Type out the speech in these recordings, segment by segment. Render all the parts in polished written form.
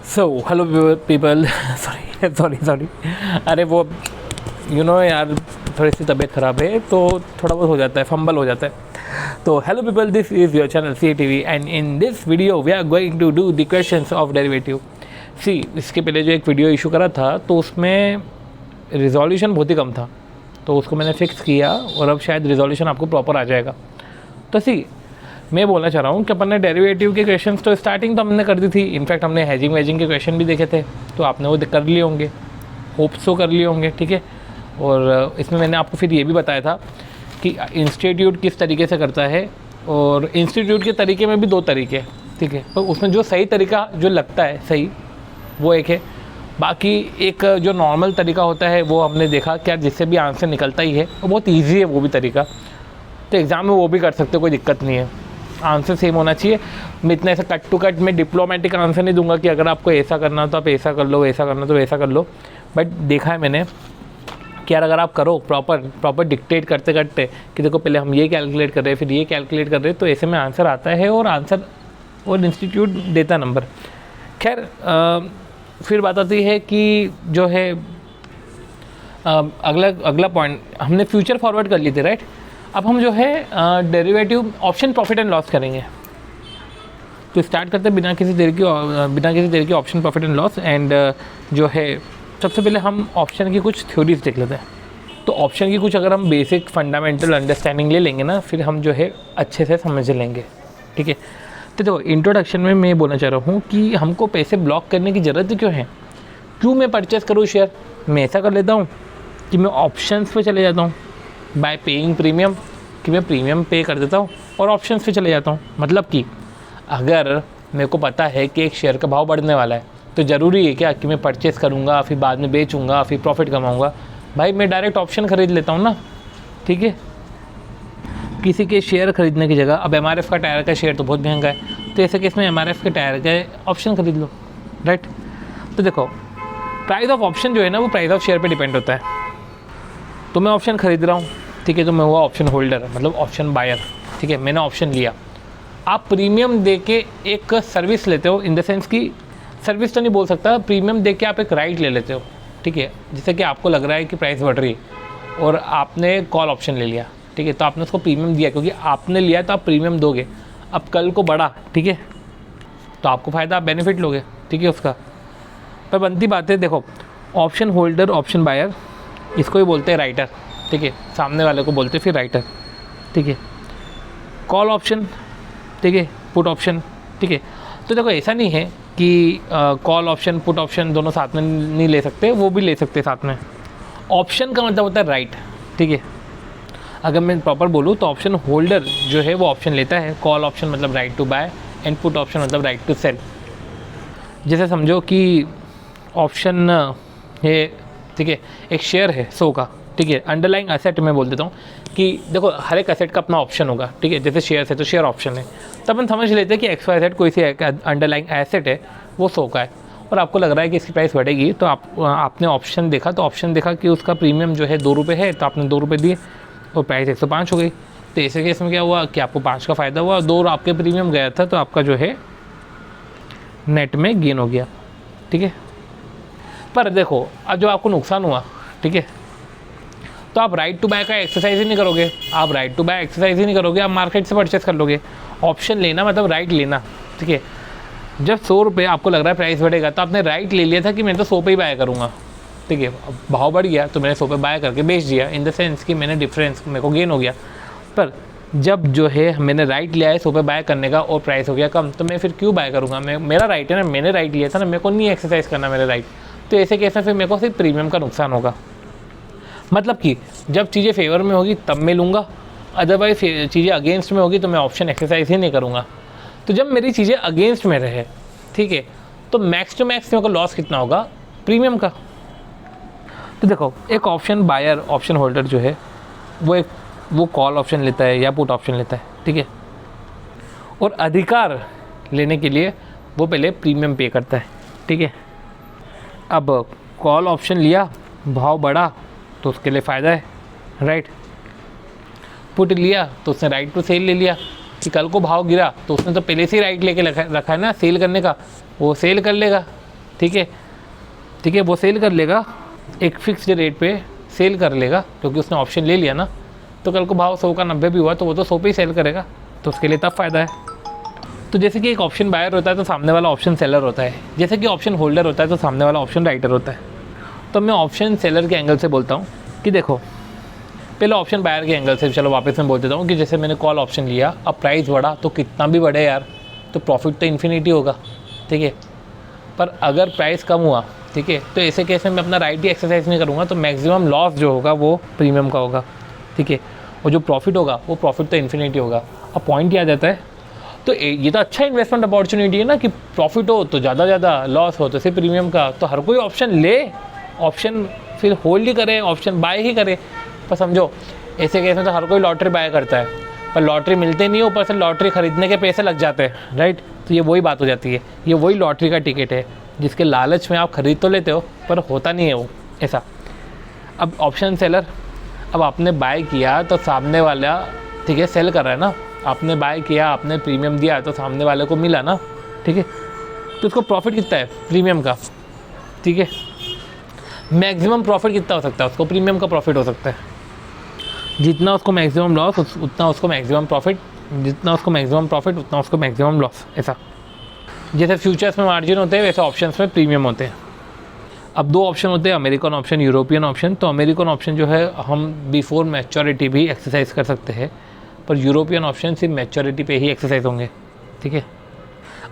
So hello people sorry अरे वो यार थोड़ी सी तबीयत ख़राब है तो थोड़ा बहुत हो जाता है, फंबल हो जाता है। तो hello people, this is your channel CATV and in this video we are going to do the questions of derivative. इसके पहले जो एक वीडियो इशू करा था तो उसमें रिजोल्यूशन बहुत ही कम था, तो उसको मैंने फिक्स किया और अब शायद रिजोल्यूशन आपको प्रॉपर आ जाएगा। तो मैं बोलना चाह रहा हूँ कि अपन ने डेरिवेटिव के क्वेश्चंस तो स्टार्टिंग तो हमने कर दी थी। इनफैक्ट हमने हैजिंग वैजिंग के क्वेश्चन भी देखे थे, तो आपने वो कर लिए होंगे, होप्स तो कर लिए होंगे, ठीक है। और इसमें मैंने आपको फिर ये भी बताया था कि इंस्टीट्यूट किस तरीके से करता है, और इंस्टीट्यूट के तरीके में भी दो तरीके हैं, ठीक है। तो उसमें जो सही तरीका जो लगता है सही वो एक है, बाकी एक जो नॉर्मल तरीका होता है वो हमने देखा क्या जिससे भी आंसर निकलता ही है, वो बहुत ईजी है वो भी तरीका। तो एग्ज़ाम में वो भी कर सकते हो, कोई दिक्कत नहीं है, आंसर सेम होना चाहिए। मैं इतना ऐसा कट टू कट में डिप्लोमेटिक आंसर नहीं दूंगा कि अगर आपको ऐसा करना हो तो आप ऐसा कर लो, ऐसा करना तो ऐसा कर लो। बट देखा है मैंने कि यार अगर आप करो प्रॉपर डिक्टेट करते करते कि देखो पहले हम ये कैलकुलेट कर रहे हैं फिर ये कैलकुलेट कर रहे हैं, तो ऐसे में आंसर आता है और इंस्टीट्यूट देता नंबर। खैर फिर बात आती है कि जो है अगला पॉइंट हमने फ्यूचर फॉरवर्ड कर ली थी, राइट। अब हम जो है derivative option profit and loss करेंगे। तो स्टार्ट करते हैं बिना किसी देर की option profit and loss. And जो है सबसे पहले हम ऑप्शन की कुछ थ्योरीज देख लेते हैं। तो ऑप्शन की कुछ अगर हम बेसिक फंडामेंटल अंडरस्टैंडिंग ले लेंगे ना, फिर हम जो है अच्छे से समझ लेंगे, ठीक है। तो देखो इंट्रोडक्शन में मैं बोलना चाह रहा हूँ कि हमको पैसे ब्लॉक करने की ज़रूरत क्यों है, क्यों मैं परचेस करूँ शेयर। मैं ऐसा कर लेता हूँ कि मैं ऑप्शंस पे चले जाता हूँ बाय पेइंग प्रीमियम, कि मैं प्रीमियम पे कर देता हूँ और ऑप्शंस पे चले जाता हूँ। मतलब कि अगर मेरे को पता है कि एक शेयर का भाव बढ़ने वाला है तो ज़रूरी है क्या कि मैं परचेस करूँगा फिर बाद में बेचूँगा फिर प्रॉफिट कमाऊँगा। भाई मैं डायरेक्ट ऑप्शन ख़रीद लेता हूँ ना, ठीक है। किसी के शेयर खरीदने की जगह अब MRF का टायर का शेयर तो बहुत महंगा है, तो ऐसे केस में MRF के टायर का ऑप्शन खरीद लो, राइट। तो देखो प्राइस ऑफ ऑप्शन जो है ना वो प्राइस ऑफ शेयर पे डिपेंड होता है। तो मैं ऑप्शन खरीद रहा हूँ, ठीक है, तो मैं हुआ ऑप्शन होल्डर मतलब ऑप्शन बायर, ठीक है। मैंने ऑप्शन लिया, आप प्रीमियम दे के एक सर्विस लेते हो, इन द सेंस कि सर्विस तो नहीं बोल सकता, प्रीमियम दे के आप एक राइट ले लेते हो, ठीक है। जैसे कि आपको लग रहा है कि प्राइस बढ़ रही है और आपने कॉल ऑप्शन ले लिया, ठीक है, तो आपने उसको प्रीमियम दिया क्योंकि आपने लिया तो आप प्रीमियम दोगे। अब कल को बढ़ा, ठीक है, तो आपको फ़ायदा, आप बेनिफिट लोगे, ठीक है उसका। पर बनती बात है, देखो ऑप्शन होल्डर ऑप्शन बायर इसको ही बोलते हैं राइटर, ठीक है, सामने वाले को बोलते हैं फिर राइटर, ठीक है। कॉल ऑप्शन, ठीक है, पुट ऑप्शन, ठीक है। तो देखो ऐसा नहीं है कि कॉल ऑप्शन पुट ऑप्शन दोनों साथ में नहीं ले सकते, वो भी ले सकते साथ में। ऑप्शन का मतलब होता है राइट, ठीक है। अगर मैं प्रॉपर बोलूँ तो ऑप्शन होल्डर जो है वो ऑप्शन लेता है, कॉल ऑप्शन मतलब right to buy and put option मतलब राइट टू सेल। जैसे समझो कि ऑप्शन है, ठीक है, एक शेयर है 100 का, ठीक है। अंडरलाइंग एसेट में बोल देता हूँ कि देखो हर एक एसेट का अपना ऑप्शन होगा, ठीक है। जैसे शेयर है तो शेयर ऑप्शन है, तो अपन समझ लेते हैं कि XY कोई सी अंडरलाइंग एसेट है वो 100 का है और आपको लग रहा है कि इसकी प्राइस बढ़ेगी, तो आपने ऑप्शन देखा, तो ऑप्शन देखा कि उसका प्रीमियम जो है 2 रुपये है, तो आपने 2 रुपये दिए और प्राइस 105 हो गई। तो ऐसे केस में क्या हुआ कि आपको 5 का फ़ायदा हुआ, 2 आपके प्रीमियम गया था, तो आपका जो है नेट में गेन हो गया, ठीक है। पर देखो अब जो आपको नुकसान हुआ, ठीक है, तो आप राइट टू बाय का एक्सरसाइज ही नहीं करोगे, आप राइट टू बाय एक्सरसाइज ही नहीं करोगे, आप मार्केट से परचेस कर लोगे। ऑप्शन लेना मतलब राइट लेना, ठीक है। जब 100 रुपये आपको लग रहा है प्राइस बढ़ेगा, तो आपने राइट ले लिया था कि मैं तो 100 पे ही बाय करूँगा, ठीक है। अब भाव बढ़ गया तो मैंने 100 पे बाय करके बेच दिया, इन द सेंस कि मैंने डिफरेंस मेरे को गेन हो गया। पर जब जो है मैंने राइट लिया है 100 पे बाय करने का और प्राइस हो गया कम, तो मैं फिर क्यों बाय करूँगा, मेरा राइट है ना, मैंने राइट लिया था ना, मेरे को नहीं एक्सरसाइज करना मेरे राइट। तो ऐसे केस में फिर मेरे को सिर्फ प्रीमियम का नुकसान होगा। मतलब कि जब चीज़ें फेवर में होगी तब मैं लूँगा, अदरवाइज चीज़ें अगेंस्ट में होगी तो मैं ऑप्शन एक्सरसाइज ही नहीं करूँगा। तो जब मेरी चीज़ें अगेंस्ट में रहे, ठीक है, तो मैक्स टू मैक्स मेरे को लॉस कितना होगा, प्रीमियम का। तो देखो एक ऑप्शन बायर ऑप्शन होल्डर जो है वो कॉल ऑप्शन लेता है या पुट ऑप्शन लेता है, ठीक है, और अधिकार लेने के लिए वो पहले प्रीमियम पे करता है, ठीक है। अब कॉल ऑप्शन लिया, भाव बढ़ा तो उसके लिए फ़ायदा है, राइट। पुट लिया तो उसने राइट टू सेल ले लिया कि कल को भाव गिरा तो उसने तो पहले से ही राइट लेके रखा है ना सेल करने का, वो सेल कर लेगा, ठीक है, वो सेल कर लेगा एक फिक्स्ड रेट पे सेल कर लेगा, क्योंकि उसने ऑप्शन ले लिया ना, तो कल को भाव 100 का 90 भी हुआ तो वो तो 100 पे ही सेल करेगा, तो उसके लिए तब फ़ायदा है। तो जैसे कि एक ऑप्शन बायर होता है तो सामने वाला ऑप्शन सेलर होता है, जैसे कि ऑप्शन होल्डर होता है तो सामने वाला ऑप्शन राइटर होता है। तो मैं ऑप्शन सेलर के एंगल से बोलता हूँ कि देखो, पहले ऑप्शन बायर के एंगल से चलो वापस मैं बोल देता हूँ कि जैसे मैंने कॉल ऑप्शन लिया, अब प्राइस बढ़ा तो कितना भी बढ़े यार, तो प्रॉफिट तो इन्फिनिटी होगा, ठीक है। पर अगर प्राइस कम हुआ, ठीक है, तो ऐसे केस में मैं अपना राइट ही एक्सरसाइज नहीं करूँगा, तो मैक्सिमम लॉस जो होगा वो प्रीमियम का होगा, ठीक है, और जो प्रॉफिट होगा वो प्रॉफिट तो इन्फिनिटी होगा। अब पॉइंट क्या आ जाता है, तो ये तो अच्छा इन्वेस्टमेंट अपॉर्चुनिटी है ना कि प्रॉफिट हो तो ज़्यादा, लॉस हो तो सिर्फ प्रीमियम का, तो हर कोई ऑप्शन ले, ऑप्शन फिर होल्ड ही करे, ऑप्शन बाय ही करे। पर समझो ऐसे केस में तो हर कोई लॉटरी बाय करता है, पर लॉटरी मिलते नहीं है, ऊपर से लॉटरी ख़रीदने के पैसे लग जाते हैं, राइट। तो ये वही बात हो जाती है, ये वही लॉटरी का टिकट है जिसके लालच में आप ख़रीद तो लेते हो पर होता नहीं है वो ऐसा। अब ऑप्शन सेलर, अब आपने बाय किया तो सामने वाला, ठीक है, सेल कर रहा है ना, आपने बाय किया, आपने प्रीमियम दिया तो सामने वाले को मिला ना, ठीक है, तो उसको प्रॉफिट कितना है प्रीमियम का, ठीक है, मैक्सिमम प्रॉफिट कितना हो सकता है, उसको प्रीमियम का प्रॉफिट हो सकता है, जितना उसको मैक्सिमम लॉस उतना उसको मैक्सिमम प्रॉफिट, जितना उसको मैक्सिमम प्रॉफिट उतना उसको मैक्सिमम लॉस, ऐसा। जैसे फ्यूचर्स में मार्जिन होते हैं वैसे ऑप्शंस में प्रीमियम होते हैं। अब दो ऑप्शन होते हैं, अमेरिकन ऑप्शन, यूरोपियन ऑप्शन। तो अमेरिकन ऑप्शन जो है हम बिफोर मैच्योरिटी भी एक्सरसाइज कर सकते हैं, पर यूरोपियन ऑप्शन सिर्फ मैच्योरिटी पे ही एक्सरसाइज होंगे, ठीक है।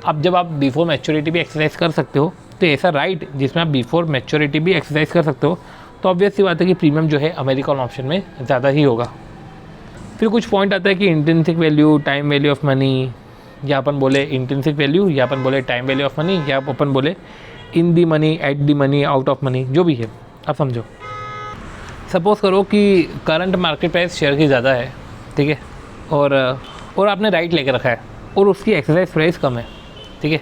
अब जब आप बिफोर मैच्योरिटी भी एक्सरसाइज कर सकते हो, तो ऐसा राइट जिसमें आप बिफोर मैच्योरिटी भी एक्सरसाइज कर सकते हो, तो ऑब्वियस सी बात है कि प्रीमियम जो है अमेरिकन ऑप्शन में ज़्यादा ही होगा। फिर कुछ पॉइंट आता है कि intrinsic value, time value of money, या अपन बोले इंट्रिंसिक वैल्यू, या अपन बोले टाइम वैल्यू ऑफ मनी, या अपन बोले in the money, at the money, out of money, जो भी है। अब समझो, सपोज़ करो कि करंट मार्केट प्राइस शेयर की ज़्यादा है, ठीक है, और आपने राइट लेके रखा है और उसकी एक्सरसाइज प्राइस कम है, ठीक है,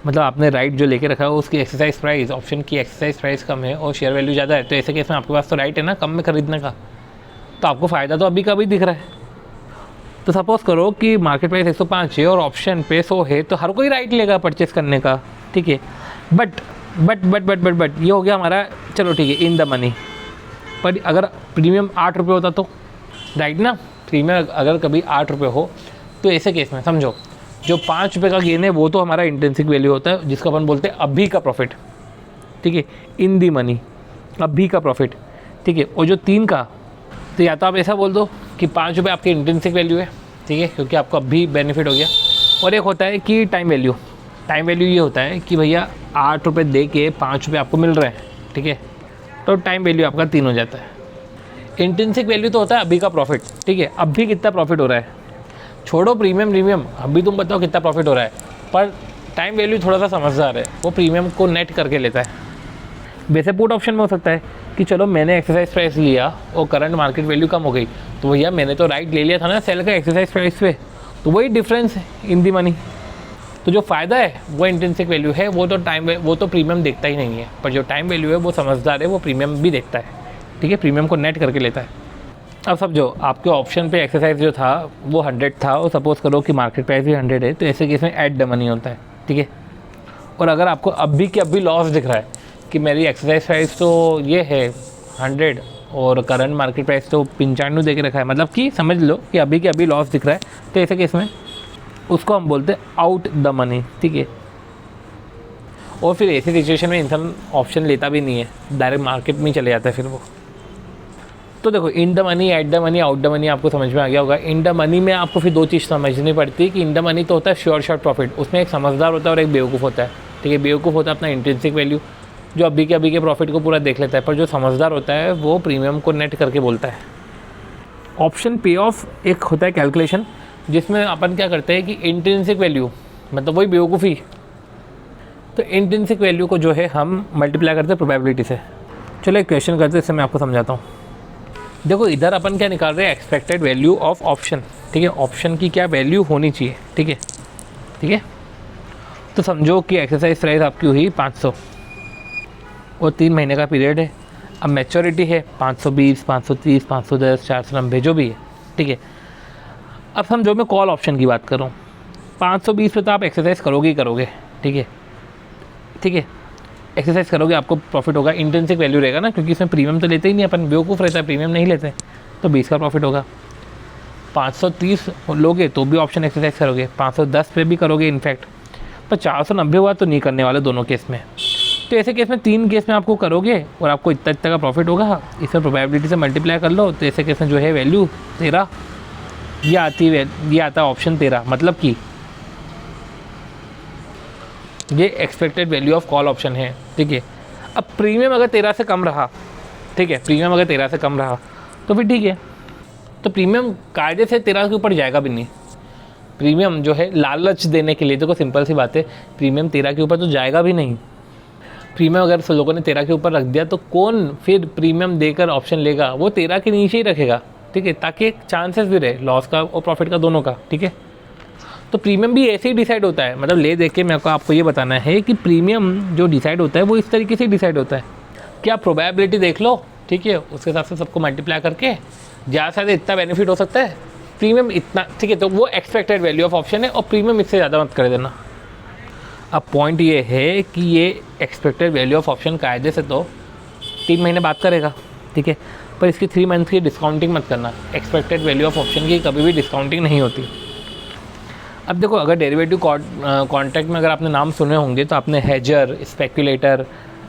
मतलब आपने राइट जो लेके रखा है उसकी एक्सरसाइज प्राइस, ऑप्शन की एक्सरसाइज प्राइस कम है और शेयर वैल्यू ज़्यादा है, तो ऐसे केस में आपके पास तो राइट है ना कम में खरीदने का, तो आपको फ़ायदा तो अभी का भी दिख रहा है। तो सपोज़ करो कि मार्केट प्राइस 105 है और ऑप्शन पे 100 है, तो हर कोई राइट लेगा परचेस करने का, ठीक है। बट ये हो गया हमारा, चलो ठीक है, इन द मनी। पर अगर प्रीमियम 8 रुपये होता तो, राइट ना, प्रीमियम अगर कभी 8 रुपये हो, तो ऐसे केस में समझो जो 5 रुपये का गेन है वो तो हमारा इंट्रिंसिक वैल्यू होता है, जिसको अपन बोलते हैं अभी का प्रॉफिट, ठीक है, इन दी मनी, अभी का प्रॉफिट, ठीक है। और जो 3 का, तो या तो आप ऐसा बोल दो कि 5 रुपये आपकी इंट्रिंसिक वैल्यू है, ठीक है, क्योंकि आपको अभी बेनिफिट हो गया। और एक होता है कि टाइम वैल्यू, टाइम वैल्यू ये होता है कि भैया 8 रुपये दे के 5 रुपये आपको मिल रहे हैं, ठीक है, तो टाइम वैल्यू आपका 3 हो जाता है। इंट्रिंसिक वैल्यू तो होता है अभी का प्रॉफिट, ठीक है, अभी कितना प्रॉफिट हो रहा है, छोड़ो प्रीमियम, अभी तुम बताओ कितना प्रॉफिट हो रहा है। पर टाइम वैल्यू थोड़ा सा समझदार है, वो प्रीमियम को नेट करके लेता है। वैसे पुट ऑप्शन में हो सकता है कि चलो मैंने एक्सरसाइज प्राइस लिया और करंट मार्केट वैल्यू कम हो गई, तो भैया मैंने तो राइट ले लिया था ना सेल का एक्सरसाइज प्राइस पे, तो वही डिफरेंस है इन दी मनी। तो जो फ़ायदा है वो इंट्रिंसिक वैल्यू है, वो तो प्रीमियम देखता ही नहीं है, पर जो टाइम वैल्यू है वो समझदार है, वो प्रीमियम भी देखता है, ठीक है, प्रीमियम को नेट करके लेता है। अब समझो आपके ऑप्शन पे एक्सरसाइज जो था वो 100 था और सपोज़ करो कि मार्केट प्राइस भी 100 है, तो ऐसे केस में एट द मनी होता है, ठीक है। और अगर आपको अभी के अभी लॉस दिख रहा है कि मेरी एक्सरसाइज प्राइस तो ये है 100 और करंट मार्केट प्राइस तो 95 दे के रखा है, मतलब कि समझ लो कि अभी के अभी लॉस दिख रहा है, तो ऐसे केस में उसको हम बोलते हैं आउट द मनी, ठीक है। और फिर ऐसी सिचुएशन में इंसान ऑप्शन लेता भी नहीं है, डायरेक्ट मार्केट में चले जाता है फिर वो। तो देखो in the money, at the money, out the money आपको समझ में आ गया होगा। इन द मनी में आपको फिर 2 चीज़ समझनी पड़ती है कि इन द मनी तो होता है श्योर शॉर्ट प्रॉफिट, उसमें एक समझदार होता है और एक बेवकूफ़ होता है, ठीक है। बेवकूफ़ होता है अपना इंट्रिंसिक वैल्यू, जो अभी के प्रॉफिट को पूरा देख लेता है, पर जो समझदार होता है वो प्रीमियम को नेट करके बोलता है। ऑप्शन पे ऑफ एक होता है कैलकुलेशन, जिसमें अपन क्या करते हैं कि इंट्रिंसिक वैल्यू, मतलब वही बेवकूफ़ी, तो इंट्रिंसिक वैल्यू को जो है हम मल्टीप्लाई करते हैं प्रोबेबिलिटी से। चलो एक क्वेश्चन करते हैं, इससे मैं आपको समझाता हूँ। देखो इधर अपन क्या निकाल रहे हैं, एक्सपेक्टेड वैल्यू ऑफ ऑप्शन, ठीक है, ऑप्शन की क्या वैल्यू होनी चाहिए, ठीक है, ठीक है। तो समझो कि एक्सरसाइज प्राइस आपकी हुई 500 और 3 महीने का पीरियड है। अब मैच्योरिटी है 520, 530, 510, 490 जो भी है, ठीक है। अब समझो मैं कॉल ऑप्शन की बात कर रहा हूँ, 520 पे तो आप एक्सरसाइज करोगे ही करोगे, ठीक है। ठीक है, एक्सरसाइज करोगे आपको प्रॉफिट होगा। इंट्रिंसिक वैल्यू रहेगा ना, क्योंकि इसमें प्रीमियम तो लेते ही नहीं, अपन बेवकूफ़ रहता है, प्रीमियम नहीं लेते, तो 20 का प्रॉफिट होगा। 530 लोगे तो भी ऑप्शन एक्सरसाइज करोगे, 510 पे भी करोगे इनफैक्ट, पर 490 हुआ तो नहीं करने वाले दोनों केस में। तो ऐसे केस में 3 केस में आपको करोगे और आपको इतना इतना का प्रॉफिट होगा। इसमें प्रोबेबिलिटी से मल्टीप्लाई कर लो, तो ऐसे केस में जो है वैल्यू 13 ये आता है ऑप्शन 13, मतलब कि ये expected value of call option है, ठीक है। अब प्रीमियम अगर 13 से कम रहा, ठीक है, प्रीमियम अगर 13 से कम रहा तो फिर ठीक है, तो प्रीमियम कायदे से 13 के ऊपर जाएगा भी नहीं। प्रीमियम जो है लालच देने के लिए, देखो सिंपल सी बात है, प्रीमियम 13 के ऊपर तो जाएगा भी नहीं। प्रीमियम अगर लोगों ने 13 के ऊपर रख दिया तो कौन फिर प्रीमियम देकर ऑप्शन लेगा, वो 13 के नीचे ही रखेगा, ठीक है, ताकि एक चांसेस भी रहे लॉस का और प्रॉफिट का, दोनों का, ठीक है। तो प्रीमियम भी ऐसे ही डिसाइड होता है, मतलब ले देख के मेरे को आपको ये बताना है कि प्रीमियम जो डिसाइड होता है वो इस तरीके से डिसाइड होता है कि आप प्रोबेबिलिटी देख लो, ठीक है, उसके हिसाब से सबको मल्टीप्लाई करके ज़्यादा से ज़्यादा इतना बेनिफिट हो सकता है, प्रीमियम इतना, ठीक है, तो वो एक्सपेक्टेड वैल्यू ऑफ ऑप्शन है और प्रीमियम इससे ज़्यादा मत कर देना। अब पॉइंट ये है कि ये एक्सपेक्टेड वैल्यू ऑफ ऑप्शन कायदे से तो 3 महीने बात करेगा, ठीक है, पर इसकी 3 मंथ की डिस्काउंटिंग मत करना। एक्सपेक्टेड वैल्यू ऑफ ऑप्शन की कभी भी डिस्काउंटिंग नहीं होती। अब देखो, अगर डेरिवेटिव कॉन्ट्रैक्ट में अगर आपने नाम सुने होंगे तो आपने हेजर, स्पेक्यूलेटर,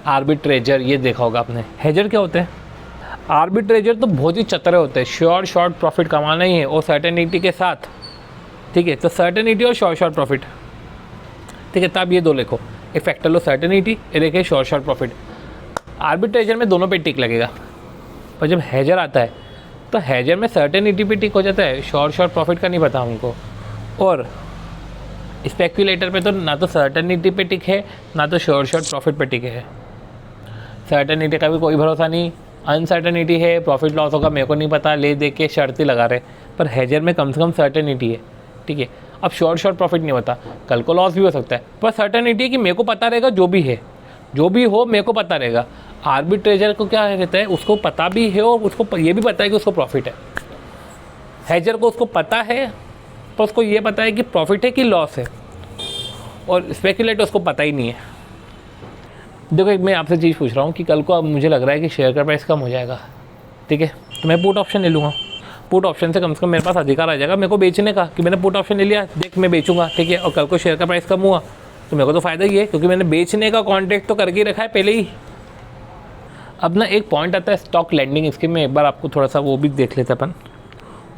आर्बिट्रेजर ये देखा होगा आपने। हेजर क्या होता है? आर्बिट्रेजर तो बहुत ही चतुरे होते हैं, शॉर्ट प्रॉफिट कमाना ही है और सर्टेनिटी के साथ, ठीक है, तो सर्टेनिटी और शॉर्ट प्रॉफिट, ठीक है, तब ये दो लिखो, एक फैक्टर लो सर्टेनिटी, एक है शॉर्ट प्रॉफिट। आर्बिट्रेजर में दोनों पे टिक लगेगा, पर जब हेजर आता है तो हेजर में सर्टेनिटी पे टिक हो जाता है, शॉर्ट प्रॉफिट का नहीं पता हमको। और स्पेक्यूलेटर पे तो ना तो सर्टेनिटी पे टिक है ना तो शॉर्ट प्रॉफिट पे टिक है। सर्टेनिटी का भी कोई भरोसा नहीं, अनसर्टेनिटी है, प्रॉफिट लॉस होगा मेरे को नहीं पता, ले दे के शर्त ही लगा रहे, पर हेजर में कम से कम सर्टेनिटी है, ठीक है। अब शॉर्ट प्रॉफिट नहीं होता, कल को लॉस भी हो सकता है, पर सर्टेनिटी है कि मेरे को पता रहेगा जो भी है, जो भी हो मेरे को पता रहेगा। आर्बिट्रेजर को क्या रहता है, उसको पता भी है और उसको ये भी पता है कि उसको प्रॉफिट है। हेजर को उसको पता है पर उसको ये पता है कि प्रॉफिट है कि लॉस है, और स्पेक्यूलेटर उसको पता ही नहीं है। देखो, एक मैं आपसे चीज़ पूछ रहा हूँ कि कल को अब मुझे लग रहा है कि शेयर का प्राइस कम हो जाएगा, ठीक है, तो मैं पुट ऑप्शन ले लूँगा। पुट ऑप्शन से कम मेरे पास अधिकार आ जाएगा मेरे को बेचने का, कि मैंने पुट ऑप्शन ले लिया, देख मैं बेचूंगा, ठीक है, और कल को शेयर का प्राइस कम हुआ तो मेरे को तो फ़ायदा ही है, क्योंकि मैंने बेचने का कॉन्ट्रैक्ट तो करके ही रखा है पहले ही। अब ना एक पॉइंट आता है स्टॉक लैंडिंग स्कीम में, एक बार आपको थोड़ा सा वो भी देख लेते अपन,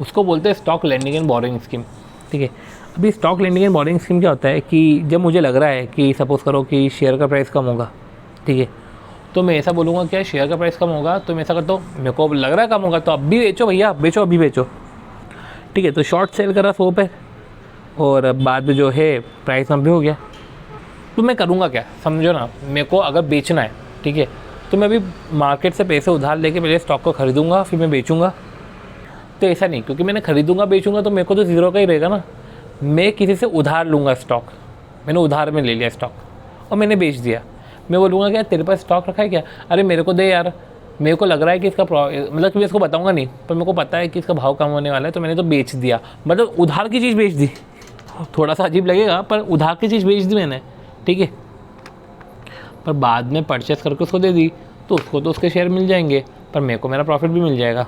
उसको बोलते हैं stock lending and borrowing scheme, ठीक है। अभी stock lending and borrowing scheme क्या होता है कि जब मुझे लग रहा है कि सपोज़ करो कि शेयर का प्राइस कम होगा, ठीक है, तो मैं ऐसा बोलूँगा क्या शेयर का प्राइस कम होगा, तो मैं ऐसा करता हूँ, मेरे को लग रहा है कम होगा तो अब भी बेचो भैया, बेचो अभी बेचो, ठीक है, तो शॉर्ट सेल करा 100 पे और बाद में जो है प्राइस कम भी हो गया, तो मैं करूँगा क्या, समझो ना, मेरे को अगर बेचना है, ठीक है, तो मैं अभी मार्केट से पैसे उधार लेके पहले स्टॉक को खरीदूँगा फिर मैं बेचूँगा। तो ऐसा नहीं, क्योंकि मैंने खरीदूँगा बेचूँगा तो मेरे को तो ज़ीरो का ही रहेगा ना। मैं किसी से उधार लूँगा स्टॉक, मैंने उधार में ले लिया स्टॉक और मैंने बेच दिया, मैं बोलूँगा क्या तेरे पास स्टॉक रखा है क्या, अरे मेरे को दे यार, मेरे को लग रहा है कि इसका मतलब कि मैं इसको बताऊँगा नहीं, पर मेरे को पता है कि इसका भाव कम होने वाला है तो मैंने तो बेच दिया, मतलब उधार की चीज़ बेच दी। थोड़ा सा अजीब लगेगा पर उधार की चीज़ बेच दी मैंने, ठीक है, पर बाद में परचेस करके उसको दे दी तो उसको तो उसके शेयर मिल जाएंगे, पर मेरे को मेरा प्रॉफिट भी मिल जाएगा,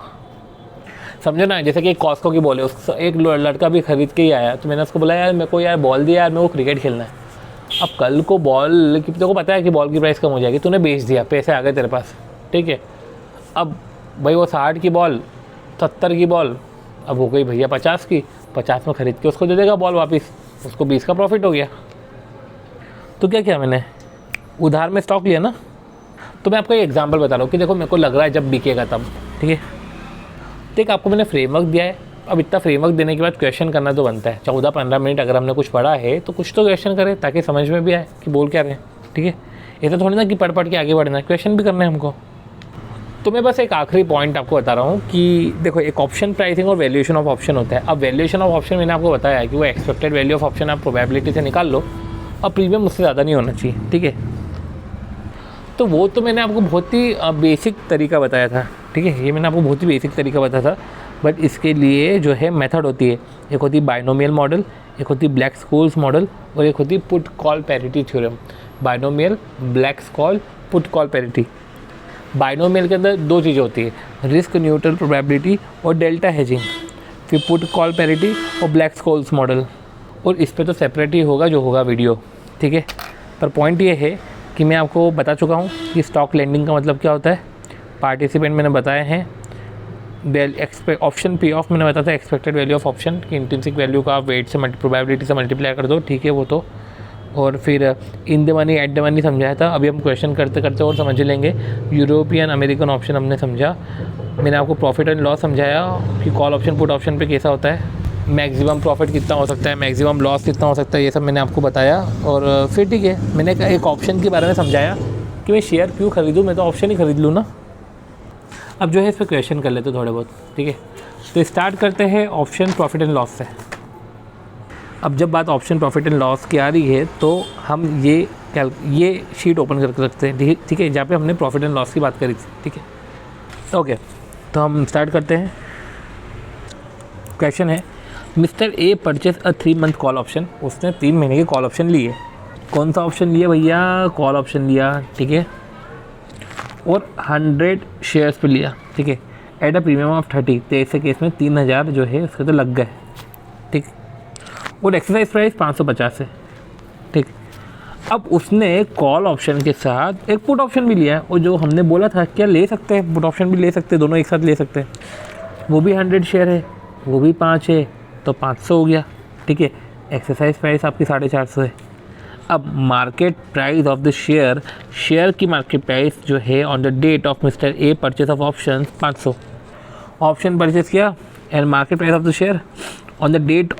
समझो ना। जैसे कि एक कॉस्को की बॉल है, उसको एक लड़का भी खरीद के ही आया, तो मैंने उसको बोला यार मेरे को यार बॉल दिया यार, मेरे को क्रिकेट खेलना है। अब कल को बॉल की, तेरे को पता है कि बॉल की प्राइस कम हो जाएगी, तूने बेच दिया, पैसे आ गए तेरे पास, ठीक है। अब भाई वो 60 की बॉल 70 की बॉल अब हो गई भैया 50 की, 50 में ख़रीद के उसको दे देगा बॉल वापस, उसको 20 का प्रॉफिट हो गया। तो क्या किया मैंने, उधार में स्टॉक लिया ना। तो मैं आपको एक एग्जांपल बता रहा हूँ कि देखो मेरे को लग रहा है जब बिकेगा तब, ठीक है, ठीक, आपको मैंने फ्रेमवर्क दिया है। अब इतना फ्रेमवर्क देने के बाद क्वेश्चन करना तो बनता है, 14-15 मिनट अगर हमने कुछ पढ़ा है तो कुछ तो क्वेश्चन करें ताकि समझ में भी आए कि बोल क्या रहे हैं, ठीक है। ऐसा थोड़ी ना कि पढ़ के आगे बढ़ना है, क्वेश्चन भी करना है हमको। तो मैं बस एक आखिरी पॉइंट आपको बता रहा हूँ कि देखो एक ऑप्शन प्राइसिंग और वैल्यूएशन ऑफ ऑप्शन होता है। अब वैल्यूएशन ऑफ ऑप्शन मैंने आपको बताया है कि वो एक्सपेक्टेड वैल्यू ऑफ ऑप्शन आप प्रोबेबिलिटी से निकाल लो और प्रीमियम उससे ज़्यादा नहीं होना चाहिए, ठीक है। तो वो तो मैंने आपको बहुत ही बेसिक तरीका बताया था, ठीक है, ये मैंने आपको बहुत ही बेसिक तरीका बताया था, बट इसके लिए जो है मेथड होती है, एक होती है बाइनोमियल मॉडल, एक होती है ब्लैक स्कोल्स मॉडल और एक होती है put call parity theorem. Binomial, Black Scholes, put call parity. Binomial के अंदर दो चीज़ें होती है, रिस्क न्यूट्रल प्रोबेबिलिटी और डेल्टा हेजिंग। फिर पुट कॉल पैरिटी और ब्लैक स्कोल्स मॉडल। और इस पे तो सेपरेट ही होगा जो होगा वीडियो, ठीक है। पर पॉइंट ये है कि मैं आपको बता चुका हूँ कि स्टॉक लेंडिंग का मतलब क्या होता है। पार्टिसिपेंट मैंने बताए हैं, ऑप्शन पे ऑफ मैंने बताया था एक्सपेक्टेड वैल्यू ऑफ ऑप्शन की इंट्रिंसिक वैल्यू का आप वेट से प्रोबेबिलिटी से मल्टीप्लाई कर दो, ठीक है वो तो। और फिर in the money at the money समझाया था। अभी हम क्वेश्चन करते करते और समझ लेंगे। यूरोपियन अमेरिकन ऑप्शन हमने समझा। मैंने आपको प्रॉफिट एंड लॉस समझाया कि कॉल ऑप्शन पुट ऑप्शन पे कैसा होता है, मैक्सिमम प्रॉफिट कितना हो सकता है, मैक्सिमम लॉस कितना हो सकता है, ये सब मैंने आपको बताया। और फिर ठीक है, मैंने एक ऑप्शन के बारे में समझाया कि मैं शेयर क्यों खरीदूँ, मैं तो ऑप्शन ही खरीद लूँ ना। अब जो है इस पर क्वेश्चन कर लेते थोड़े बहुत, ठीक है। तो स्टार्ट करते हैं ऑप्शन प्रॉफिट एंड लॉस से। अब जब बात ऑप्शन प्रॉफिट एंड लॉस की आ रही है तो हम ये शीट ओपन करके रखते हैं, ठीक है, जहाँ पे हमने प्रॉफिट एंड लॉस की बात करी थी, ठीक है। ओके, तो हम स्टार्ट करते हैं। क्वेश्चन है, mister A purchase a 3 month call option. उसने 3 महीने के कॉल ऑप्शन लिए। कौन सा ऑप्शन लिया भैया? कॉल ऑप्शन लिया, ठीक है, और 100 शेयर्स पे लिया, ठीक है, एट अ प्रीमियम ऑफ 30। तो ऐसे केस में 3000 जो है उसके तो लग गए, ठीक। और एक्सरसाइज प्राइस 550 है, ठीक। अब उसने कॉल ऑप्शन के साथ एक पुट ऑप्शन भी लिया है, और जो हमने बोला था क्या ले सकते हैं, पुट ऑप्शन भी ले सकते हैं, दोनों एक साथ ले सकते हैं। वो भी 100 शेयर है, वो भी 5 है, तो 500 हो गया, ठीक है। एक्सरसाइज प्राइस आपकी 450 है। अब market price of the share की मार्केट प्राइस जो है on the date of mister A purchase of option 500। Option purchase किया and market price of the share on the date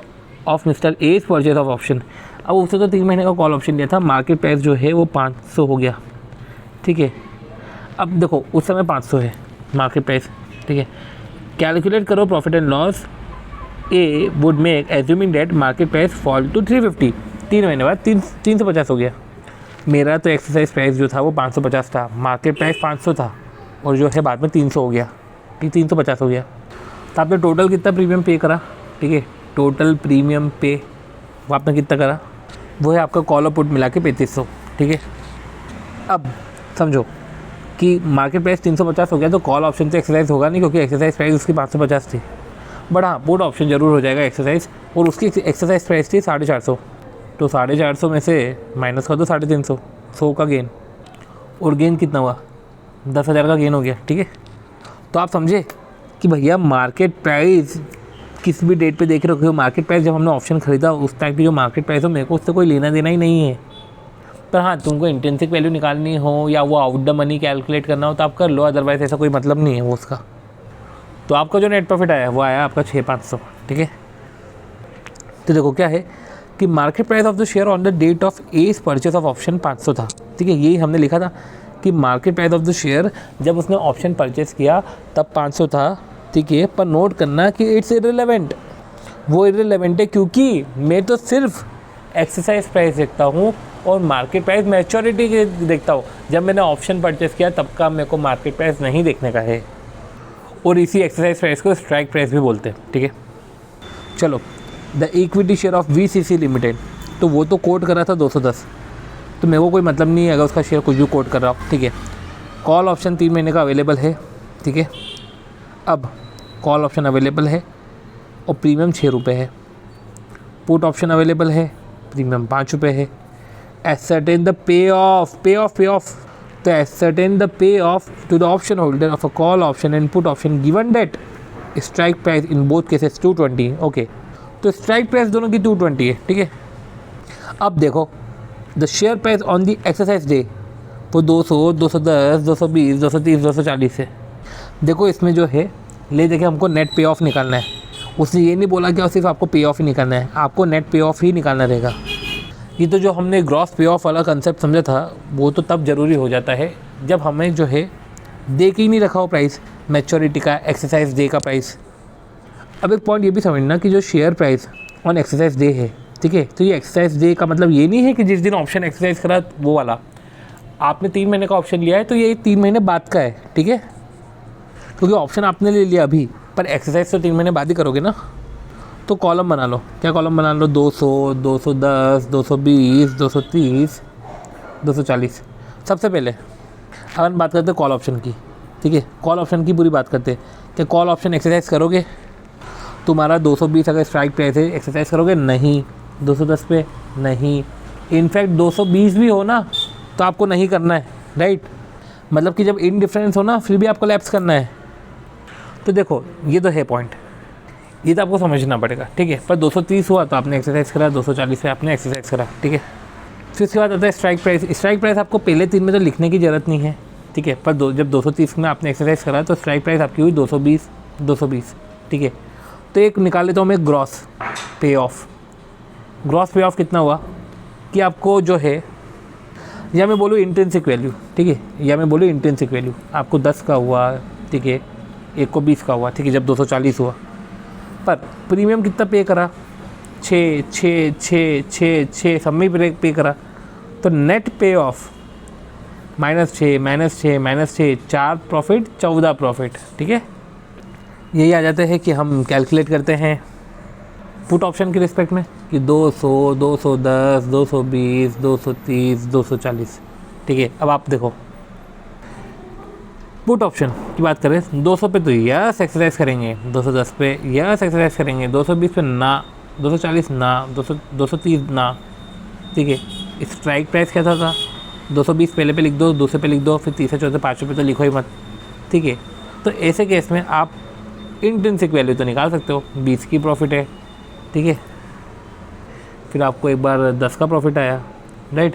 of mister A purchase of option. अब उसने तो 3 महीने का call option लिया था, मार्केट प्राइस जो है वो 500 हो गया, ठीक है। अब देखो उस समय 500 है मार्केट प्राइस, ठीक है। कैलकुलेट करो profit and loss. A would make assuming that market price fall to 350। 3 महीने बाद 350 हो गया। मेरा तो एक्सरसाइज प्राइस जो था वो 550 था, मार्केट प्राइस 500 था, और जो है बाद में 300 हो गया, ठीक, 350 हो गया। तो आपने टोटल कितना प्रीमियम पे करा, ठीक है, टोटल प्रीमियम पे वो आपने कितना करा, वो है आपका कॉल और पुट मिला के 3500, ठीक है। अब समझो कि मार्केट प्राइस 350 हो गया, तो कॉल ऑप्शन तो एक्सरसाइज होगा नहीं, क्योंकि एक्सरसाइज प्राइस उसकी 550 थी। बट हाँ, पुट ऑप्शन ज़रूर हो जाएगा एक्सरसाइज, और उसकी एक्सरसाइज प्राइस थी 450। तो 450 में से माइनस कर दो 350, 100 का गेन। और गेन कितना हुआ? 10,000 का गेन हो गया, ठीक है। तो आप समझे कि भैया मार्केट प्राइस किस भी डेट पे देख रहे हो, मार्केट प्राइस जब हमने ऑप्शन ख़रीदा उस टाइम की जो मार्केट प्राइस हो, मेरे को उससे कोई लेना देना ही नहीं है। पर हाँ, तुमको इंट्रिंसिक वैल्यू निकालनी हो या वो आउट द मनी कैलकुलेट करना हो तो आप कर लो, अदरवाइज़ ऐसा कोई मतलब नहीं है वो उसका। तो आपका जो नेट प्रॉफिट आया वो आया आपका 6500, ठीक है। तो देखो क्या है कि market price of the share on the date of as purchase of option 500 था, ठीक है। यही हमने लिखा था कि market price of the share जब उसने ऑप्शन परचेस किया तब 500 था, ठीक है। पर नोट करना कि इट्स इररिलेवेंट, वो इररिलेवेंट है क्योंकि मैं तो सिर्फ एक्सरसाइज प्राइस देखता हूँ और मार्केट प्राइस मैच्योरिटी के देखता हूँ। जब मैंने ऑप्शन परचेस किया तब का मेरे को मार्केट प्राइस नहीं देखने का है, और इसी एक्सरसाइज प्राइस को स्ट्राइक प्राइस भी बोलते हैं, ठीक है। चलो, the equity share of VCC limited, तो वो तो कोट कर रहा था 210, तो मेरे को कोई मतलब नहीं है अगर उसका शेयर कुछ भी कोट कर रहा हो, ठीक है। कॉल ऑप्शन 3 महीने का अवेलेबल है, ठीक है। अब कॉल ऑप्शन अवेलेबल है और प्रीमियम 6 रुपये है। पुट ऑप्शन अवेलेबल है, प्रीमियम 5 रुपये है। एसर्टेन द पे ऑफ तो ascertain the pay off to the option holder of a call option and put option given that strike price in both cases 220। Okay, तो strike price दोनों की 220 है, ठीक है। अब देखो the share price on the exercise day वो 200, 210, 220, 230, 240 है। देखो इसमें जो है ले देखे हमको नेट पे ऑफ निकालना है। उसने ये नहीं बोला कि सिर्फ आपको पे ऑफ ही निकालना है, आपको नेट पे ऑफ ही निकालना रहेगा। ये तो जो हमने ग्रॉस पे ऑफ वाला कंसेप्ट समझा था वो तो तब ज़रूरी हो जाता है जब हमें जो है दे के ही नहीं रखा हो प्राइस, मैच्योरिटी का, एक्सरसाइज डे का प्राइस। अब एक पॉइंट ये भी समझना कि जो share price on exercise day है, ठीक है, तो ये एक्सरसाइज डे का मतलब ये नहीं है कि जिस दिन ऑप्शन एक्सरसाइज करा वो वाला। आपने 3 महीने का ऑप्शन लिया है तो ये 3 महीने बाद का है, ठीक है, क्योंकि ऑप्शन आपने ले लिया अभी, पर एक्सरसाइज तो 3 महीने बाद ही करोगे ना। तो कॉलम बना लो। क्या कॉलम बना लो? 200, 210, 220, 230, 240। सबसे पहले अपन बात करते हैं कॉल ऑप्शन की, ठीक है। कॉल ऑप्शन की पूरी बात करते हैं कि कॉल ऑप्शन एक्सरसाइज करोगे, तुम्हारा 220 अगर स्ट्राइक प्राइस है, एक्सरसाइज करोगे? नहीं। 210 पे? नहीं। इनफैक्ट 220 भी हो ना तो आपको नहीं करना है, राइट। मतलब कि जब इन डिफरेंस हो ना फिर भी आपको लैप्स करना है। तो देखो ये तो है पॉइंट, ये तो आपको समझना पड़ेगा, ठीक है। पर 230 हुआ तो आपने एक्सरसाइज करा, 240 पे आपने एक्सरसाइज करा, ठीक है। फिर उसके बाद आता है स्ट्राइक प्राइस। स्ट्राइक प्राइस आपको पहले 3 में तो लिखने की ज़रूरत नहीं है, ठीक है। पर जब 230 में आपने एक्सरसाइज करा तो स्ट्राइक प्राइस आपकी हुई 220, ठीक है। तो एक निकाल लेता हूँ मैं ग्रॉस पे ऑफ। ग्रॉस पे ऑफ कितना हुआ कि आपको जो है, या मैं बोलूँ इंट्रिंसिक वैल्यू, ठीक है, या मैं बोलूँ इंट्रिंसिक वैल्यू आपको 10 का हुआ, ठीक है, एक को 20 का हुआ, ठीक है, जब 240 हुआ। पर प्रीमियम कितना पे करा? 6 सब में पे करा। तो नेट पे ऑफ -6, 4 प्रॉफिट, 14 प्रॉफिट, ठीक है। यही आ जाते हैं कि हम कैलकुलेट करते हैं पुट ऑप्शन के रिस्पेक्ट में कि 200, 210, 220, 230, 240, ठीक है। अब आप देखो पुट ऑप्शन की बात करें, 200 पे तो यस एक्सरसाइज करेंगे, 210 पे यस एक्सरसाइज करेंगे, 220 पे ना, 240 ना, 230 ना, ठीक है। स्ट्राइक प्राइस क्या था? 220 पहले पे लिख दो, दूसरे पे लिख दो, फिर तीसरे चौथे पाँचवें पे तो लिखो ही मत, ठीक है। तो ऐसे केस में आप इंट्रिंसिक वैल्यू तो निकाल सकते हो, 20 की प्रॉफिट है, ठीक है। फिर आपको एक बार 10 का प्रॉफिट आया, राइट।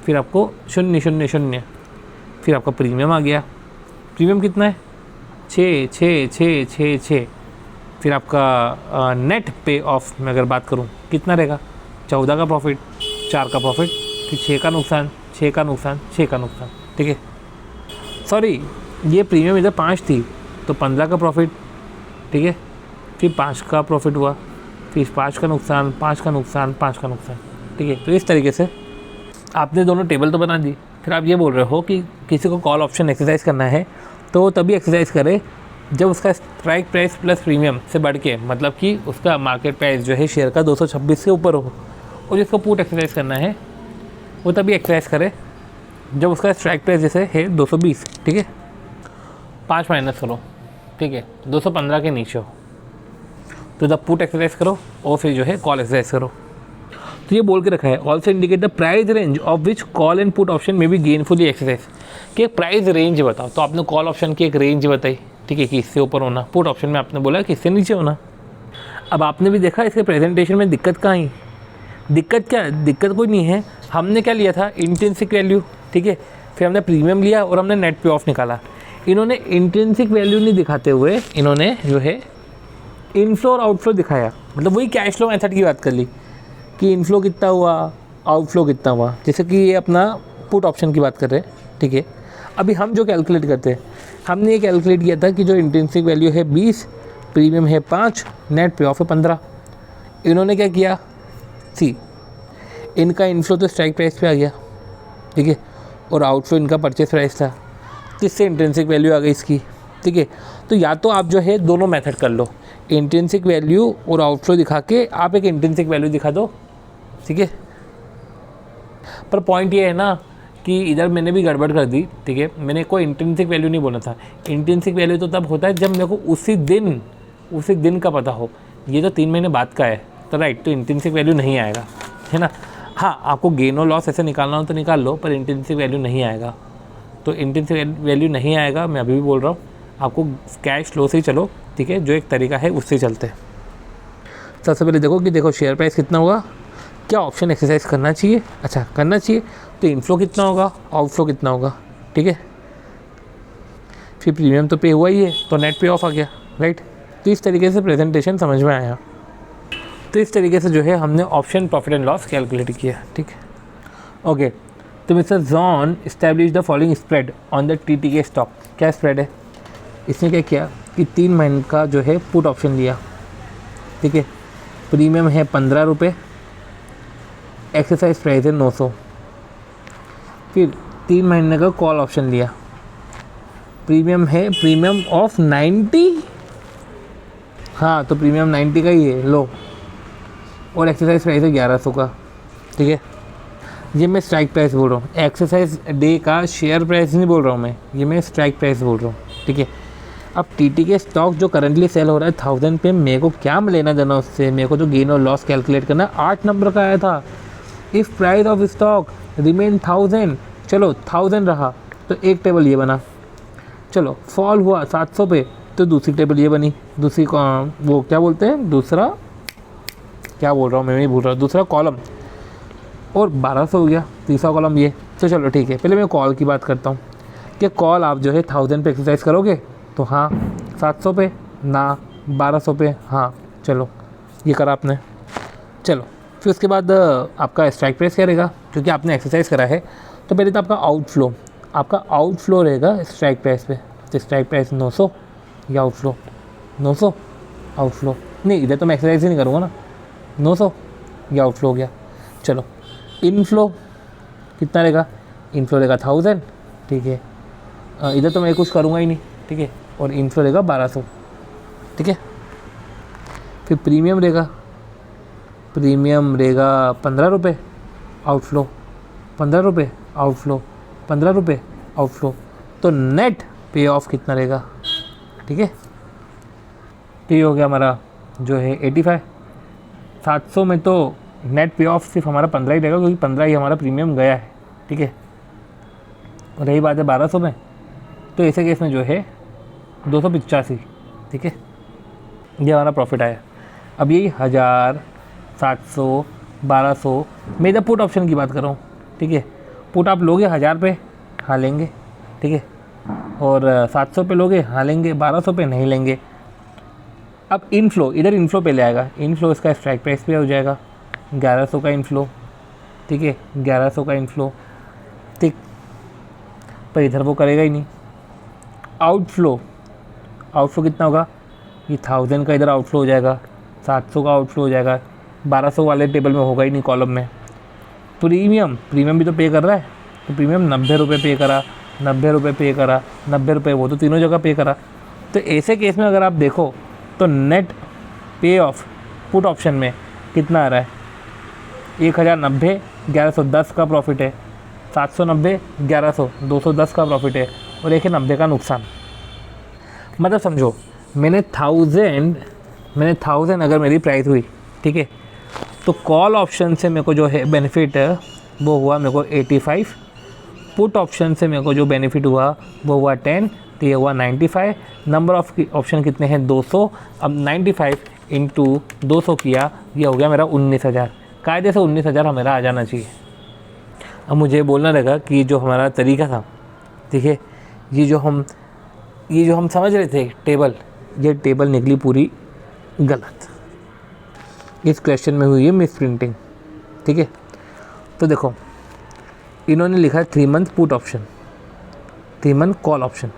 फिर आपको 0, फिर आपका प्रीमियम आ गया। प्रीमियम कितना है? 6। फिर आपका नेट पे ऑफ में अगर बात करूँ कितना रहेगा? 14 का प्रॉफिट, 4 का प्रॉफिट, फिर 6 का नुकसान, 6 का नुकसान, 6 का नुकसान, ठीक है। सॉरी, ये प्रीमियम इधर 5 थी तो 15 का प्रॉफिट, ठीक है। फिर 5 का प्रॉफिट हुआ, फिर 5 का नुकसान, 5 का नुकसान, 5 का नुकसान, ठीक है। तो इस तरीके से आपने दोनों टेबल तो बना दी। फिर आप ये बोल रहे हो कि किसी को कॉल ऑप्शन एक्सरसाइज करना है तो वो तभी एक्सरसाइज करे जब उसका स्ट्राइक प्राइस प्लस प्रीमियम से बढ़ के, मतलब कि उसका मार्केट प्राइस जो है शेयर का 226 से ऊपर हो। और जिसको पुट एक्सरसाइज करना है वो तभी एक्सरसाइज करे जब उसका स्ट्राइक प्राइस जैसे है 220, ठीक है। 5 माइनस करो, ठीक है, 215 के नीचे हो तो द पुट एक्सरसाइज करो और फिर जो है कॉल एक्सरसाइज करो। तो ये बोल के रखा है also indicate the price range of which call and put option में भी गेनफुली एक्सरसाइज, कि एक प्राइस रेंज बताओ। तो आपने कॉल ऑप्शन की एक रेंज बताई, ठीक है, कि इससे ऊपर होना। पुट ऑप्शन में आपने बोला कि इससे नीचे होना। अब आपने भी देखा इसके प्रेजेंटेशन में दिक्कत कहाँ आई? दिक्कत क्या है? दिक्कत कोई नहीं है। हमने क्या लिया था? इंट्रिंसिक वैल्यू, ठीक है। फिर हमने प्रीमियम लिया और हमने नेट पे ऑफ निकाला। इन्होंने इंट्रिंसिक वैल्यू नहीं दिखाते हुए इन्होंने जो है इनफ्लो और आउटफ्लो दिखाया। मतलब वही कैश फ्लो मेथड की बात कर ली कि इनफ्लो कितना हुआ, आउटफ्लो कितना हुआ। जैसे कि ये अपना पुट ऑप्शन की बात कर रहे हैं, ठीक है। अभी हम जो कैलकुलेट करते हैं, हमने ये कैलकुलेट किया था कि जो इंट्रिंसिक वैल्यू है 20, प्रीमियम है 5, नेट पे ऑफ है 15। इन्होंने क्या किया? सी, इनका इनफ्लो तो स्ट्राइक प्राइस पे आ गया, ठीक है, और आउटफ्लो इनका परचेस प्राइस था, जिससे इंट्रिंसिक वैल्यू आ गई इसकी, ठीक है। तो या तो आप जो है दोनों मेथड कर लो, इंट्रिंसिक वैल्यू और आउटफ्लो दिखा के आप एक इंट्रिंसिक वैल्यू दिखा दो, ठीक है। पर पॉइंट ये है ना कि इधर मैंने भी गड़बड़ कर दी, ठीक है। मैंने कोई इंट्रिंसिक वैल्यू नहीं बोला था। इंट्रिंसिक वैल्यू तो तब होता है जब मेरे को उसी दिन का पता हो। ये तो 3 महीने बाद का है, तो राइट, तो इंट्रिंसिक वैल्यू नहीं आएगा, है ना। हाँ, आपको गेन और लॉस ऐसे निकालना हो तो निकाल लो, पर इंट्रिंसिक वैल्यू नहीं आएगा। तो इंट्रिंसिक वैल्यू नहीं आएगा, मैं अभी भी बोल रहा हूँ आपको कैश फ्लो से ही चलो, ठीक है, जो एक तरीका है उससे चलते हैं। सबसे पहले देखो कि देखो शेयर प्राइस कितना हुआ, क्या ऑप्शन एक्सरसाइज करना चाहिए, अच्छा करना चाहिए, तो इनफ्लो कितना होगा, आउटफ्लो कितना होगा, ठीक है। फिर प्रीमियम तो पे हुआ ही है तो नेट पे ऑफ आ गया, राइट। तो इस तरीके से प्रेजेंटेशन समझ में आया। तो इस तरीके से जो है हमने option profit and loss calculate किया, ठीक है। ओके, तो mister John establish the following spread on the TTK stock. क्या स्प्रेड है? इसने क्या किया कि 3 महीने का जो है पुट ऑप्शन लिया, ठीक है। प्रीमियम है 15 रुपये, एक्सरसाइज प्राइस है 900। फिर 3 महीने का कॉल ऑप्शन लिया, प्रीमियम है प्रीमियम ऑफ 90 हाँ तो प्रीमियम 90 का ही है लो, और एक्सरसाइज प्राइस है 1100 का, ठीक है। ये मैं स्ट्राइक प्राइस बोल रहा हूँ, एक्सरसाइज डे का शेयर प्राइस नहीं बोल रहा हूँ मैं, ये मैं स्ट्राइक प्राइस बोल रहा हूँ, ठीक है। अब टीटी के स्टॉक जो करंटली सेल हो रहा है 1000 पे, मेरे को क्या लेना देना उससे, मेरे को तो गेन और लॉस कैलकुलेट करना है। 8 नंबर का आया था, if price of stock remain 1000, चलो 1000 रहा तो एक टेबल ये बना, चलो फॉल हुआ 700 पे तो दूसरी टेबल ये बनी, दूसरी वो क्या बोलते हैं, दूसरा क्या बोल रहा हूँ मैं नहीं भूल रहा, दूसरा कॉलम, और 1200 हो गया तीसरा कॉलम ये। तो चलो ठीक है, पहले मैं कॉल की बात करता हूँ कि कॉल आप जो है 1000 पे एक्सरसाइज करोगे तो हाँ, 700 पे ना, 1200 पे हाँ, चलो ये करा आपने। चलो फिर उसके बाद आपका स्ट्राइक प्राइस क्या रहेगा, क्योंकि आपने एक्सरसाइज करा है तो पहले तो आपका आउटफ्लो रहेगा स्ट्राइक प्राइस पे। तो स्ट्राइक प्राइस 900 या आउटफ्लो 900, आउटफ्लो नहीं, इधर तो मैं एक्सरसाइज ही नहीं करूँगा ना, 900 या आउटफ्लो हो गया। चलो इनफ्लो कितना रहेगा, इनफ्लो रहेगा 1000, ठीक है। इधर तो मैं कुछ करूँगा ही नहीं, ठीक है, और इनफ्लो रहेगा 1200, ठीक है। फिर प्रीमियम रहेगा 15 रुपये, आउटफ्लो 15 रुपये, आउटफ्लो 15 रुपये, आउटफ्लो। तो नेट पे ऑफ कितना रहेगा, ठीक है। तो ये हो गया हमारा जो है 85। 700 में तो नेट पे ऑफ सिर्फ हमारा 15 ही रहेगा, क्योंकि 15 ही हमारा प्रीमियम गया है, ठीक है। रही बात है 1200 में, तो ऐसे केस में जो है 285, ठीक है, ये हमारा प्रॉफिट आया। अब यही 1000, 700, 1200, मैं इधर पुट ऑप्शन की बात कर रहा हूँ, ठीक है। पुट आप लोगे 1000 पे, हाँ लेंगे, ठीक है, और 700 पे लोगे, हाँ लेंगे, 1200 पे नहीं लेंगे। अब इनफ्लो, इधर इनफ्लो पे ले आएगा, इनफ्लो इसका स्ट्राइक प्राइस पे हो जाएगा 1100 का इनफ्लो, ठीक है, 1100 का इनफ्लो, ठीक। पर इधर वो करेगा ही नहीं। आउटफ्लो कितना होगा, ये 1000 का इधर आउटफ्लो हो जाएगा, 700 का आउटफ्लो हो जाएगा, 1200 वाले टेबल में होगा ही नहीं कॉलम में। प्रीमियम भी तो पे कर रहा है, तो प्रीमियम 90 रुपये पे करा, 90 रुपये पे करा, 90 रुपये, वो तो तीनों जगह पे करा। तो ऐसे केस में अगर आप देखो तो नेट पे ऑफ पुट ऑप्शन में कितना आ रहा है, 1090, 1110 का प्रॉफिट है, 790, 1100, 210 का प्रॉफिट है, और 190 का नुकसान। मतलब समझो मैंने 1000 अगर मेरी प्राइस हुई, ठीक है, तो कॉल ऑप्शन से मेरे को जो है बेनिफिट वो हुआ मेरे को 85, पुट ऑप्शन से मेरे को जो बेनिफिट हुआ वो हुआ 10, तो ये हुआ 95। नंबर ऑफ ऑप्शन कितने हैं, 200। अब 95 इंटू 200 किया, ये हो गया मेरा 19,000। कायदे से 19,000 हमारा आ जाना चाहिए। अब मुझे बोलना रहेगा कि जो हमारा तरीका था, ठीक है, ये जो हम समझ रहे थे टेबल, ये टेबल निकली पूरी गलत। इस क्वेश्चन में हुई है मिस प्रिंटिंग, ठीक है। तो देखो इन्होंने लिखा है 3 month put option, 3 month call option,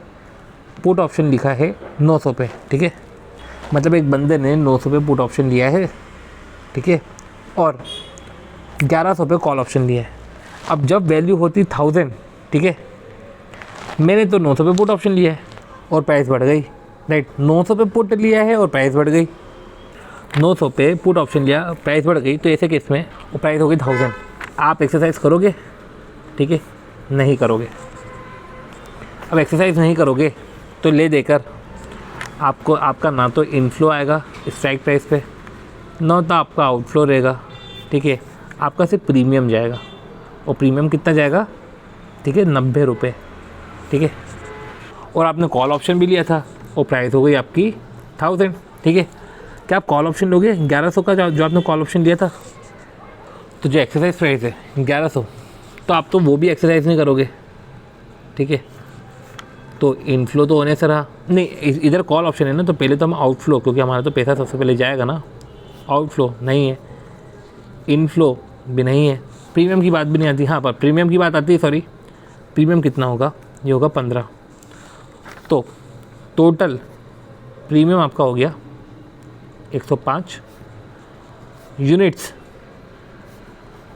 put option लिखा है 900 पे, ठीक है। मतलब एक बंदे ने 900 पे पुट ऑप्शन लिया है, ठीक है, और 1100 पे कॉल ऑप्शन लिया है। अब जब वैल्यू होती 1000, ठीक है, मैंने तो 900 पे पुट ऑप्शन लिया है और प्राइस बढ़ गई, राइट। 900 पे पुट लिया है और प्राइस बढ़ गई, 900 पे पुट ऑप्शन लिया, प्राइस बढ़ गई, तो ऐसे केस में वो प्राइस हो गई 1000। आप एक्सरसाइज करोगे, ठीक है, नहीं करोगे। अब एक्सरसाइज नहीं करोगे तो ले देकर आपको आपका ना तो इनफ्लो आएगा स्ट्राइक प्राइस पे, ना तो आपका आउटफ्लो रहेगा, ठीक है। आपका सिर्फ प्रीमियम जाएगा, और प्रीमियम कितना जाएगा, ठीक है, 90 रुपये, ठीक है। और आपने कॉल ऑप्शन भी लिया था और प्राइस हो गई आपकी 1000, ठीक है। क्या आप कॉल ऑप्शन लोगे 1100 का, जो आपने कॉल ऑप्शन लिया था, तो जो एक्सरसाइज प्राइस है 1100, तो आप तो वो भी एक्सरसाइज नहीं करोगे, ठीक है। तो इनफ्लो तो होने से रहा नहीं, इधर कॉल ऑप्शन है ना, तो पहले तो हम आउटफ्लो, क्योंकि हमारा तो पैसा सबसे पहले जाएगा ना, आउटफ्लो नहीं है, इनफ्लो भी नहीं है, प्रीमियम की बात भी नहीं आती। हाँ, पर प्रीमियम की बात आती है, सॉरी, प्रीमियम कितना होगा, ये होगा 15। तो टोटल प्रीमियम आपका हो गया 105 यूनिट्स,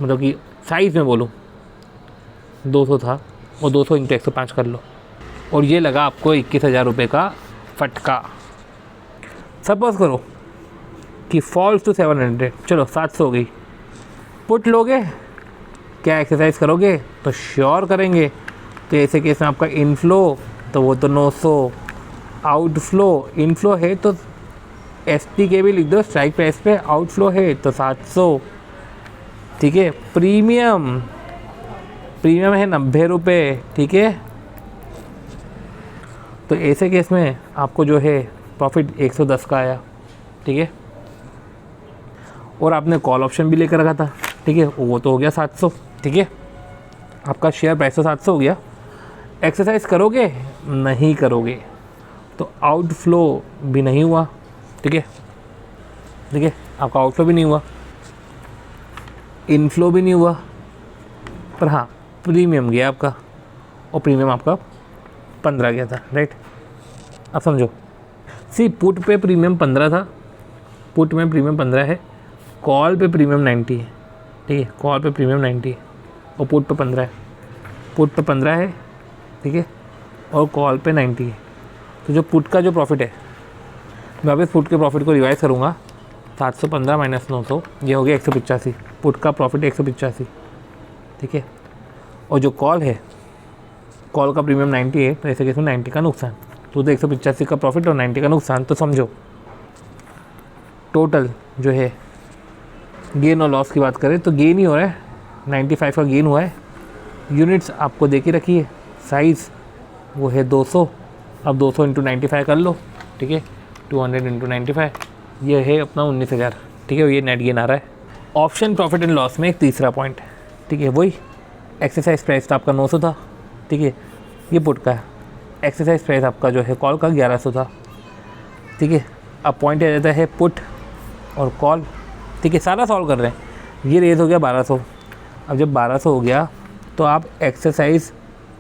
मतलब कि साइज़ में बोलूँ 200 था, और 200 इंटू 105 कर लो, और ये लगा आपको 21,000 रुपये का फटका। सपोज़ करो कि फॉल्स टू 700, चलो 700 हो गई। पुट लोगे, क्या एक्सरसाइज करोगे? तो श्योर करेंगे। तो ऐसे केस में आपका इनफ्लो तो वो तो 900, आउटफ्लो, इनफ्लो है तो ST के भी लिख दो स्ट्राइक प्राइस पे, आउटफ्लो है तो 700, ठीक है। प्रीमियम है 90 रुपये, ठीक है। तो ऐसे केस में आपको जो है प्रॉफिट 110 का आया, ठीक है। और आपने कॉल ऑप्शन भी लेकर रखा था, ठीक है, वो तो हो गया 700, ठीक है। आपका शेयर प्राइस तो 700 हो गया। एक्सरसाइज करोगे? नहीं करोगे तो आउटफ्लो भी नहीं हुआ, ठीक है, ठीक है। आपका आउटफ्लो भी नहीं हुआ, इनफ्लो भी नहीं हुआ, पर हाँ प्रीमियम गया आपका, और प्रीमियम आपका 15 गया था, राइट। अब समझो, सी पुट पे प्रीमियम 15 था, पुट में प्रीमियम 15 है, कॉल पे प्रीमियम 90 है, ठीक है। कॉल पे प्रीमियम 90 है और पुट पे 15 है, पुट पे 15 है, ठीक है, और कॉल पे 90 है। तो जो पुट का जो प्रॉफिट है, मैं वापस पुट के प्रॉफिट को रिवाइज करूँगा, 715 माइनस 900, ये हो गया 185। पुट का प्रॉफिट 185, ठीक है। और जो कॉल है, कॉल का प्रीमियम 90 है, तो ऐसे केस में 90 का नुकसान, तो 185 का प्रॉफिट और 90 का नुकसान। तो समझो टोटल जो है गेन और लॉस की बात करें तो गेन ही हो रहा है, 95 का गेन हुआ है। यूनिट्स आपको दे के रखी है, साइज़ वो है 200, अब 200 इंटू 95 कर लो, ठीक है, 200 इंटू 95, ये है अपना 19,000, ठीक है। ये नेट गेन आ रहा है। ऑप्शन प्रॉफिट एंड लॉस में एक तीसरा पॉइंट, ठीक है, वही एक्सरसाइज प्राइस तो आपका 900 था, ठीक है। ये पुट का एक्सरसाइज प्राइस आपका जो है कॉल का 1100 था, ठीक है। अब पॉइंट आ जाता है पुट और कॉल, ठीक है, सारा सॉल्व कर रहे हैं। ये रेज हो गया 1200। अब जब 1200 हो गया तो आप एक्सरसाइज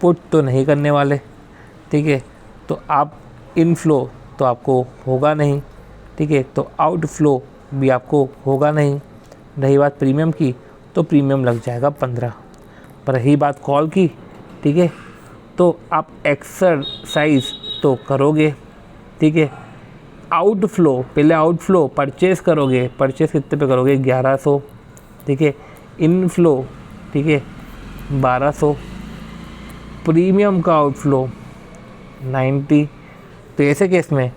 पुट तो नहीं करने वाले, ठीक है, तो आप इनफ्लो तो आपको होगा नहीं, ठीक है, तो आउटफ्लो भी आपको होगा नहीं। रही बात प्रीमियम की, तो प्रीमियम लग जाएगा 15। पर रही बात कॉल की, ठीक है, तो आप एक्सरसाइज तो करोगे, ठीक है। आउटफ्लो, पहले आउटफ्लो परचेस करोगे, परचेस कितने पे करोगे? 1100, ठीक है। इनफ्लो, ठीक है, 1200, प्रीमियम का आउटफ्लो 90। तो ऐसे केस में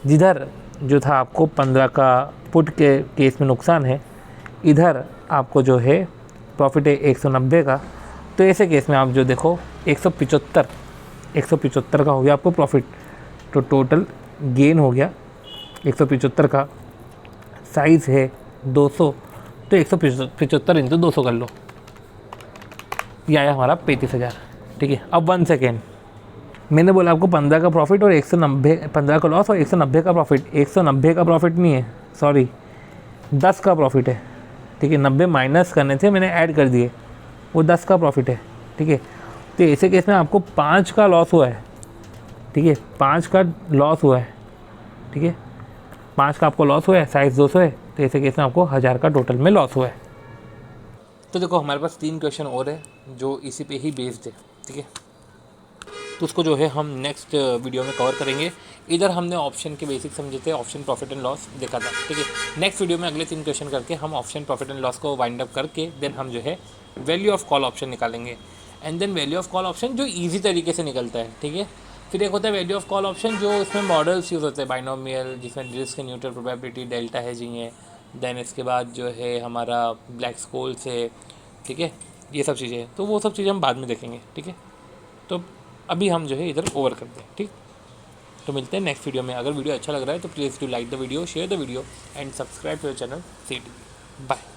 जिधर जो था आपको 15 का पुट के केस में नुकसान है, इधर आपको जो है प्रॉफिट है 190 का। तो ऐसे केस में आप जो देखो 175 का हो गया आपको प्रॉफिट। तो टोटल गेन हो गया 175 का, साइज़ है 200, तो 175 इंटू 200 कर लो, ये आया हमारा 35,000, ठीक है। अब 1 सेकेंड, मैंने बोला आपको 15 का प्रॉफिट और 190, 15 का लॉस और 190 का प्रॉफिट। 190 का प्रॉफिट नहीं है, सॉरी 10 का प्रॉफिट है, ठीक है। 90 माइनस करने थे, मैंने ऐड कर दिए, वो 10 का प्रॉफिट है, ठीक है। तो ऐसे केस में आपको 5 का लॉस हुआ है, ठीक है, 5 का लॉस हुआ है, ठीक है, 5 का आपको लॉस हुआ है, साइज़ 200 है, तो ऐसे केस में आपको 1000 का टोटल में लॉस हुआ है। तो देखो हमारे पास 3 क्वेश्चन और है जो इसी पे ही बेस्ड है, ठीक है। तो उसको जो है हम नेक्स्ट वीडियो में कवर करेंगे। इधर हमने ऑप्शन के बेसिक समझे थे, ऑप्शन प्रॉफिट एंड लॉस देखा था, ठीक है। नेक्स्ट वीडियो में अगले 3 क्वेश्चन करके हम ऑप्शन प्रॉफिट एंड लॉस को वाइंड अप करके देन हम जो है वैल्यू ऑफ कॉल ऑप्शन निकालेंगे। And then value of call option जो ईजी तरीके से निकलता है, ठीक है। फिर एक होता है वैल्यू ऑफ कॉल ऑप्शन जो इसमें मॉडल्स यूज़ होते हैं, बाइनोमियल, जिसमें risk neutral probability, delta hedging है, देन इसके बाद जो है हमारा ब्लैक स्कोल्स है, ठीक है, ये सब चीज़ें। तो वो सब चीज़ें हम बाद में देखेंगे, ठीक है। तो अभी हम जो है इधर ओवर करते हैं, ठीक। तो मिलते हैं नेक्स्ट वीडियो में। अगर वीडियो अच्छा लग रहा है तो please do like the video, share the video and subscribe to the channel CT. Bye.